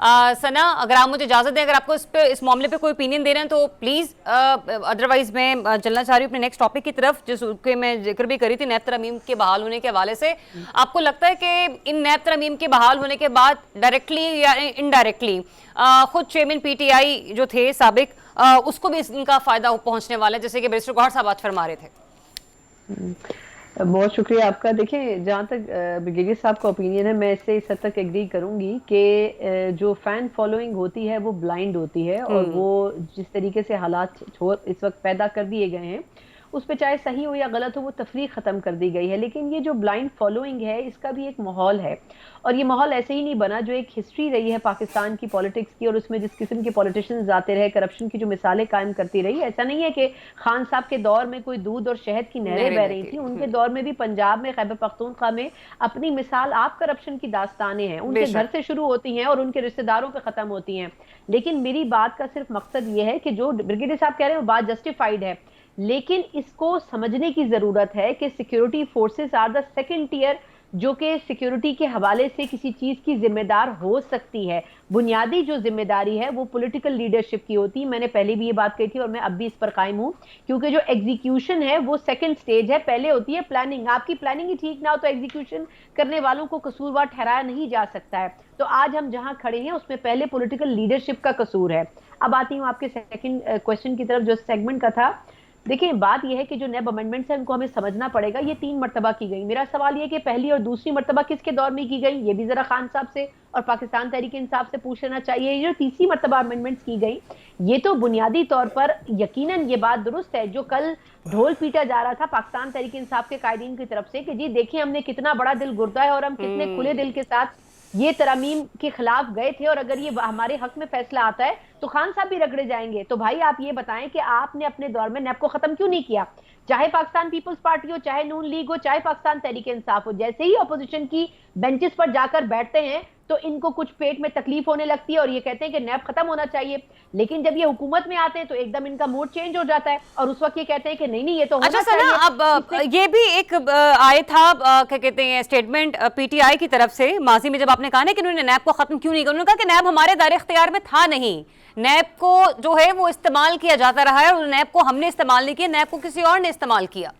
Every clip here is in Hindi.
सना, अगर आप मुझे इजाजत दें, अगर आपको इस मामले पे कोई ओपिनियन दे रहे हैं तो प्लीज, अदरवाइज मैं चलना चाह रही हूँ अपने नेक्स्ट टॉपिक की तरफ, जिसके मैं जिक्र भी करी थी नैब तरमीम के बहाल होने के हवाले से। आपको लगता है कि इन नैब तरमीम के बहाल होने के बाद डायरेक्टली या इनडायरेक्टली खुद चेयरमैन पीटीआई जो थे साबिक, उसको भी इनका फायदा पहुंचने वाला है, जैसे कि बैरिस्टर गौहर साहब आज फरमा रहे थे? बहुत शुक्रिया आपका। देखिए, जहाँ तक ब्रिगेडियर साहब का ओपिनियन है, मैं इससे इस हद तक एग्री करूंगी कि जो फैन फॉलोइंग होती है वो ब्लाइंड होती है, और वो जिस तरीके से हालात इस वक्त पैदा कर दिए गए हैं उस पे चाहे सही हो या गलत हो वो तफरीक खत्म कर दी गई है। लेकिन ये जो ब्लाइंड फॉलोइंग है इसका भी एक माहौल है, और ये माहौल ऐसे ही नहीं बना, जो एक हिस्ट्री रही है पाकिस्तान की पॉलिटिक्स की, और उसमें जिस किस्म के पॉलिटिशियंस आते रहे, करप्शन की जो मिसालें कायम करती रही। ऐसा नहीं है कि खान साहब के दौर में कोई दूध और शहद की नहरें बह रही थी, उनके दौर में भी पंजाब में, खैबर पख्तूनख्वा में अपनी मिसाल आप करप्शन की दास्तानें हैं, उनके घर से शुरू होती हैं और उनके रिश्तेदारों पे खत्म होती हैं। लेकिन मेरी बात का सिर्फ मकसद ये है कि जो ब्रिगेडियर साहब कह रहे हैं वो बात जस्टिफाइड है, लेकिन इसको समझने की जरूरत है कि security forces are the second tier, जो कि सिक्योरिटी के हवाले से किसी चीज की जिम्मेदार हो सकती है। बुनियादी जो जिम्मेदारी है वो पॉलिटिकल लीडरशिप की होती है। मैंने पहले भी ये बात कही थी और मैं अब भी इस पर कायम हूं, क्योंकि जो एग्जीक्यूशन है वो सेकंड स्टेज है, पहले होती है प्लानिंग। आपकी प्लानिंग ही ठीक ना हो तो एग्जीक्यूशन करने वालों को कसूरवार ठहराया नहीं जा सकता है। तो आज हम जहां खड़े हैं उसमें पहले पॉलिटिकल लीडरशिप का कसूर है। अब आती हूँ आपके सेकंड क्वेश्चन की तरफ, जो सेगमेंट का था। देखिए, बात यह है कि जो नैब अमेंडमेंट्स है उनको हमें समझना पड़ेगा। ये 3 मरतबा की गई। मेरा सवाल ये कि पहली और दूसरी मरतबा किसके दौर में की गई, ये भी जरा खान साहब से और पाकिस्तान तहरीक इंसाफ से पूछ लेना चाहिए। ये जो तीसरी मरतबा अमेंडमेंट्स की गई, ये तो बुनियादी तौर पर यकीनन ये बात दुरुस्त है जो कल ढोल पीटा जा रहा था पाकिस्तान तहरीक इंसाफ के कायदीन की तरफ से कि जी देखिए हमने कितना बड़ा दिल गुर्दा है और हम कितने खुले दिल के साथ ये तरमीम के खिलाफ गए थे, और अगर ये हमारे हक में फैसला आता है तो खान साहब भी रगड़े जाएंगे। तो भाई आप ये बताएं कि आपने अपने दौर में नैब को खत्म क्यों नहीं किया, चाहे पाकिस्तान पीपल्स पार्टी हो, चाहे नून लीग हो, चाहे पाकिस्तान तहरीक इंसाफ हो। जैसे ही अपोजिशन की बेंचेस पर जाकर बैठते हैं तो इनको कुछ पेट में तकलीफ होने लगती है और ये कहते हैं कि नैब खत्म होना चाहिए। लेकिन जब ये हुकूमत में आते हैं तो एकदम इनका मूड चेंज हो जाता है और उस वक्त ये कहते हैं कि नहीं नहीं ये तो होना चाहिए। अब ये भी एक आए था, क्या कहते हैं, स्टेटमेंट पीटीआई की तरफ से माजी में, जब आपने कहा ना कि उन्होंने नैब को खत्म क्यों नहीं किया, उन्होंने कहा कि नैब हमारे दायरे इख्तियार में था नहीं, नैब को जो है वो इस्तेमाल किया जाता रहा है और नैब को हमने इस्तेमाल नहीं किया, नैब को किसी और ने इस्तेमाल किया।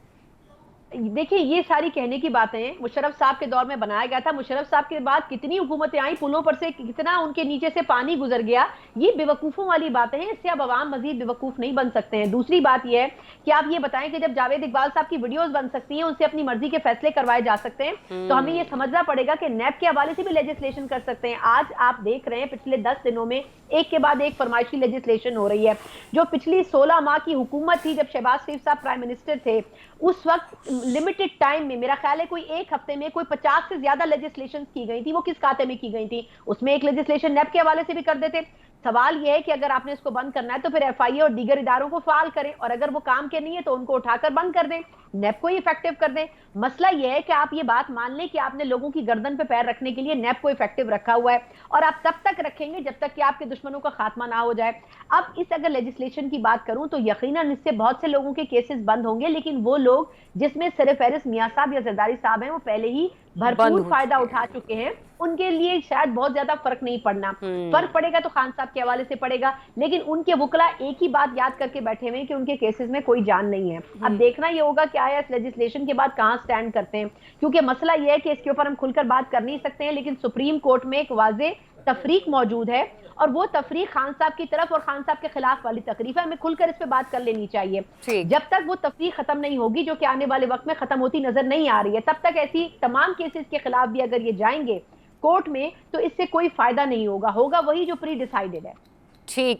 देखिए, ये सारी कहने की बातें मुशर्रफ साहब के दौर में बनाया गया था। मुशर्रफ साहब के बाद कितनी हुकूमतें आई, पुलों पर से कितना उनके नीचे से पानी गुजर गया, ये बेवकूफों वाली बातें हैं। इससे अब अवाम मजीद बेवकूफ नहीं बन सकते हैं। दूसरी बात यह है कि आप ये बताएं कि जब जावेद इकबाल साहब की वीडियोस बन सकती हैं, उनसे अपनी मर्जी के फैसले करवाए जा सकते हैं, तो हमें ये समझना पड़ेगा कि नैब के हवाले से भी लेजिस्लेशन कर सकते हैं। आज आप देख रहे हैं पिछले 10 दिनों में एक के बाद एक फरमाइशी लेजिस्लेशन हो रही है। जो पिछली 16 माह की हुकूमत थी, जब शहबाज शरीफ साहब प्राइम मिनिस्टर थे, उस वक्त लिमिटेड टाइम में, मेरा ख्याल है कोई एक हफ्ते में कोई 50 से ज्यादा लेजिस्लेशन की गई थी। वो किस खाते में की गई थी, उसमें एक लेजिस्लेशन नैब के हवाले से भी कर देते। सवाल यह है कि अगर आपने इसको बंद करना है तो फिर एफआईए और दीगर इदारों को फाल करें, और अगर वो काम के नहीं है तो उनको उठाकर बंद कर दें, नैब को इफेक्टिव कर दें। मसला यह है कि आप ये बात मान लें कि आपने लोगों की गर्दन पे पैर रखने के लिए नैब को इफेक्टिव रखा हुआ है, और आप तब तक रखेंगे जब तक कि आपके दुश्मनों का खात्मा ना हो जाए। अब इस अगर लेजिस्लेशन की बात करूं तो यकीनन इससे बहुत से लोगों के केसेस बंद होंगे, लेकिन वो लोग जिसमें सरफहरिस्त मियां साहब या जरदारी साहब हैं, वो पहले ही भरपूर फायदा उठा चुके हैं, उनके लिए शायद बहुत ज्यादा फर्क नहीं पड़ना। फर्क पड़ेगा तो खान साहब के हवाले से पड़ेगा, लेकिन उनके वकला एक ही बात याद करके बैठे हुए हैं कि उनके केसेस में कोई जान नहीं है। अब देखना ये होगा कि आया इस लेजिस्लेशन के बाद कहां स्टैंड करते हैं, क्योंकि मसला यह है कि इसके ऊपर हम खुलकर बात कर नहीं सकते हैं, लेकिन सुप्रीम कोर्ट में एक वाजे तफरीक मौजूद है, और वो तफरीक खान साहब की तरफ और खान साहब के खिलाफ वाली तकरीफ है। हमें खुलकर इस पे बात कर लेनी चाहिए। जब तक वो तफरीक खत्म नहीं होगी, जो कि आने वाले वक्त में खत्म होती नजर नहीं आ रही है, तब तक ऐसी तमाम केसेस के खिलाफ भी अगर ये जाएंगे कोर्ट में तो इससे कोई फायदा नहीं होगा, होगा वही जो प्री डिसाइडेड है। ठीक है।